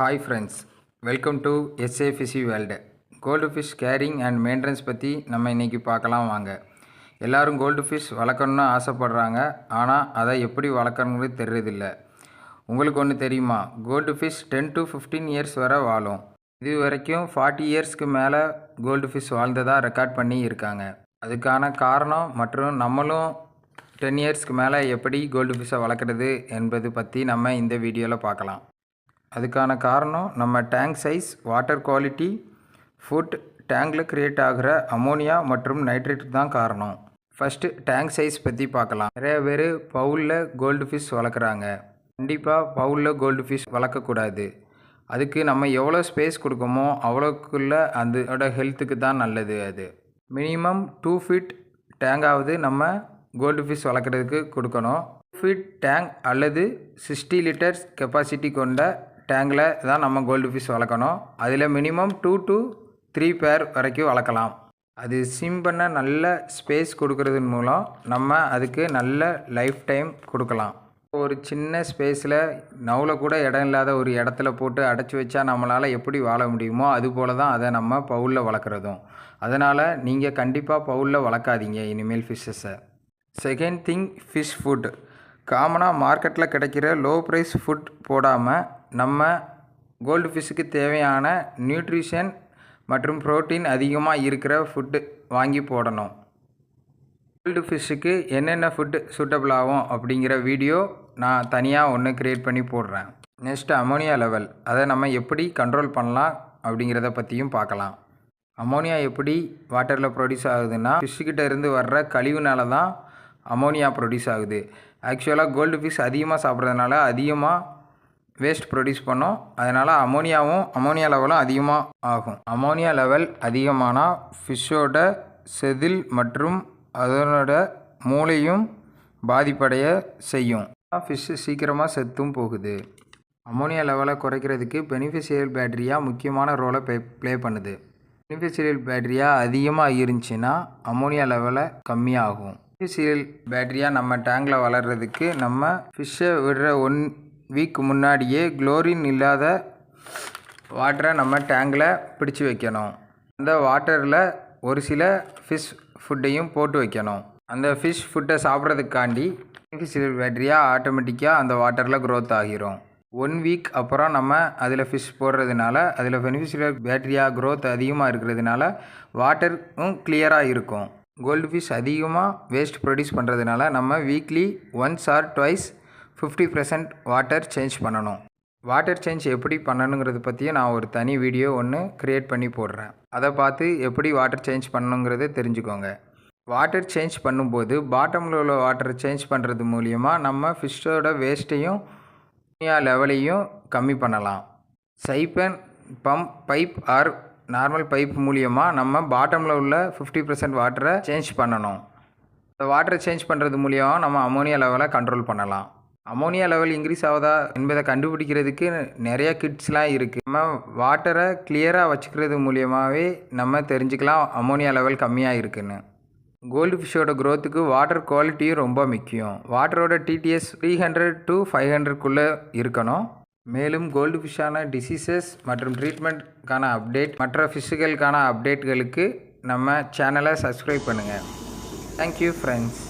Hi friends, welcome to SA fishy world. Gold fish caring and maintenance பற்றி நம்ம இன்றைக்கி பார்க்கலாம் வாங்க. எல்லோரும் கோல்டு ஃபிஷ் வளர்க்கணுன்னு ஆசைப்பட்றாங்க, ஆனால் அதை எப்படி வளர்க்கணுங்கிறது தெரியறதில்ல. உங்களுக்கு ஒன்று தெரியுமா? கோல்டு ஃபிஷ் 10 to 15 இயர்ஸ் வரை வாழும். இது வரைக்கும் 40 இயர்ஸ்க்கு மேலே கோல்டு ஃபிஷ் வாழ்ந்ததாக ரெக்கார்ட் பண்ணி இருக்காங்க. அதுக்கான காரணம் மற்றும் நம்மளும் 10 இயர்ஸ்க்கு மேலே எப்படி கோல்டு ஃபிஷ்ஷை வளர்க்குறது என்பது பற்றி நம்ம இந்த வீடியோவில் பார்க்கலாம். அதுக்கான காரணம் நம்ம tank size, water quality, food, டேங்கில் க்ரியேட் ஆகிற அமோனியா மற்றும் நைட்ரேட் தான் காரணம். ஃபஸ்ட்டு டேங்க் சைஸ் பற்றி பார்க்கலாம். நிறைய பேர் பவுலில் கோல்டு ஃபிஷ் வளர்க்குறாங்க. கண்டிப்பாக பவுலில் கோல்டு ஃபிஷ் வளர்க்கக்கூடாது. அதுக்கு நம்ம எவ்வளோ ஸ்பேஸ் கொடுக்கமோ அவ்வளோக்குள்ள அதோட ஹெல்த்துக்கு தான் நல்லது. அது மினிமம் 2 feet டேங்காவது நம்ம கோல்டு ஃபிஷ் வளர்க்குறதுக்கு கொடுக்கணும். 2 feet டேங்க் அல்லது 60 லிட்டர்ஸ் கெப்பாசிட்டி கொண்ட டேங்கில் தான் நம்ம கோல்டு ஃபிஷ் வளர்க்கணும். அதில் மினிமம் 2 to 3 பேர் வரைக்கும் வளர்க்கலாம். அது ஸ்விம் பண்ண நல்ல ஸ்பேஸ் கொடுக்கறது மூலம் நம்ம அதுக்கு நல்ல லைஃப் டைம் கொடுக்கலாம். ஒரு சின்ன ஸ்பேஸில் நவுல கூட இடம் இல்லாத ஒரு இடத்துல போட்டு அடைச்சி வச்சா நம்மளால் எப்படி வாழ முடியுமோ அதுபோல் தான் அதை நம்ம பவுலில் வளர்க்குறதும். அதனால் நீங்கள் கண்டிப்பாக பவுலில் வளர்க்காதீங்க இனிமேல் ஃபிஷ்ஷஸை. Second thing, fish food. காமனாக மார்க்கெட்டில் கிடைக்கிற லோ ப்ரைஸ் ஃபுட் போடாமல் நம்ம கோல்டு ஃபிஷ்ஷுக்கு தேவையான நியூட்ரிஷன் மற்றும் ப்ரோட்டீன் அதிகமாக இருக்கிற ஃபுட்டு வாங்கி போடணும். கோல்டு ஃபிஷ்ஷுக்கு என்னென்ன ஃபுட்டு சூட்டபிள் ஆகும் அப்படிங்கிற வீடியோ நான் தனியாக ஒன்று க்ரியேட் பண்ணி போடுறேன். நெக்ஸ்ட்டு அமோனியா லெவல், அதை நம்ம எப்படி கண்ட்ரோல் பண்ணலாம் அப்படிங்கிறத பற்றியும் பார்க்கலாம். அமோனியா எப்படி வாட்டரில் ப்ரொடியூஸ் ஆகுதுன்னா, ஃபிஷ்ஷுக்கிட்ட இருந்து வர்ற கழிவுனால தான் அமோனியா ப்ரொடியூஸ் ஆகுது. ஆக்சுவலாக கோல்டு ஃபிஷ் அதிகமாக சாப்பிட்றதுனால அதிகமாக வேஸ்ட் ப்ரொடியூஸ் பண்ணோம். அதனால் அமோனியா லெவலும் அதிகமாக ஆகும். அமோனியா லெவல் அதிகமானால் ஃபிஷ்ஷோட செதில் மற்றும் அதனோட மூளையும் பாதிப்படைய செய்யும். ஃபிஷ்ஷு சீக்கிரமாக செத்தும் போகுது. அமோனியா லெவலை குறைக்கிறதுக்கு பெனிஃபிஷியல் பேக்டீரியா முக்கியமான ரோலை ப்ளே பண்ணுது. பெனிஃபிஷியல் பேக்டீரியா அதிகமாக இருந்துச்சுன்னா அமோனியா லெவலை கம்மியாகும். பெனிஃபிஷியல் பேக்டீரியா நம்ம டேங்கில் வளர்கிறதுக்கு நம்ம ஃபிஷ்ஷை விடுற 1 வீக் முன்னாடியே குளோரின் இல்லாத வாட்டரை நம்ம டேங்கில் பிடிச்சி வைக்கணும். அந்த வாட்டரில் ஒரு சில ஃபிஷ் ஃபுட்டையும் போட்டு வைக்கணும். அந்த ஃபிஷ் ஃபுட்டை சாப்பிட்றதுக்காண்டி பெனிஃபிஷியல் பேக்டீரியா ஆட்டோமேட்டிக்காக அந்த வாட்டரில் க்ரோத் ஆகிரும். 1 வீக் அப்புறம் நம்ம அதில் ஃபிஷ் போடுறதுனால அதில் பெனிஃபிஷியல் பேக்டீரியா க்ரோத் அதிகமாக இருக்கிறதுனால வாட்டரும் கிளியராக இருக்கும். கோல்டு ஃபிஷ் அதிகமாக வேஸ்ட் ப்ரொடியூஸ் பண்ணுறதுனால நம்ம வீக்லி 1 or 2 50% வாட்டர் சேஞ்ச் பண்ணணும். வாட்டர் சேஞ்ச் எப்படி பண்ணணுங்கிறது பற்றியும் நான் ஒரு தனி வீடியோ ஒன்று க்ரியேட் பண்ணி போடுறேன். அதை பார்த்து எப்படி வாட்டர் சேஞ்ச் பண்ணணுங்கிறத தெரிஞ்சுக்கோங்க. வாட்டர் சேஞ்ச் பண்ணும்போது பாட்டமில் உள்ள வாட்டரை சேஞ்ச் பண்ணுறது மூலியமாக நம்ம ஃபிஷ்ஷோட வேஸ்ட்டையும் லெவலையும் கம்மி பண்ணலாம். சைப்பன், பைப் ஆர் நார்மல் பைப் மூலியமாக நம்ம பாட்டமில் உள்ள 50% வாட்டரை சேஞ்ச் பண்ணணும். இந்த வாட்டரை சேஞ்ச் பண்ணுறது மூலியமாக நம்ம அமோனியா லெவலை கண்ட்ரோல் பண்ணலாம். அமோனியா லெவல் இன்க்ரீஸ் ஆகுதா என்பதை கண்டுபிடிக்கிறதுக்கு நிறைய கிட்ஸ்லாம் இருக்குது. நம்ம வாட்டரை கிளியராக வச்சுக்கிறது மூலியமாகவே நம்ம தெரிஞ்சுக்கலாம் அமோனியா லெவல் கம்மியாக இருக்குன்னு. கோல்டு ஃபிஷ்ஷோட க்ரோத்துக்கு வாட்டர் குவாலிட்டியும் ரொம்ப முக்கியம். வாட்டரோட TTS 300 to 500க்குள்ளே இருக்கணும். மேலும் கோல்டு ஃபிஷ்ஷான டிசீசஸ் மற்றும் ட்ரீட்மெண்ட்கான அப்டேட், மற்ற ஃபிஷ்ஷுகளுக்கான அப்டேட்களுக்கு நம்ம சேனலை சப்ஸ்கிரைப் பண்ணுங்கள். Thank you friends.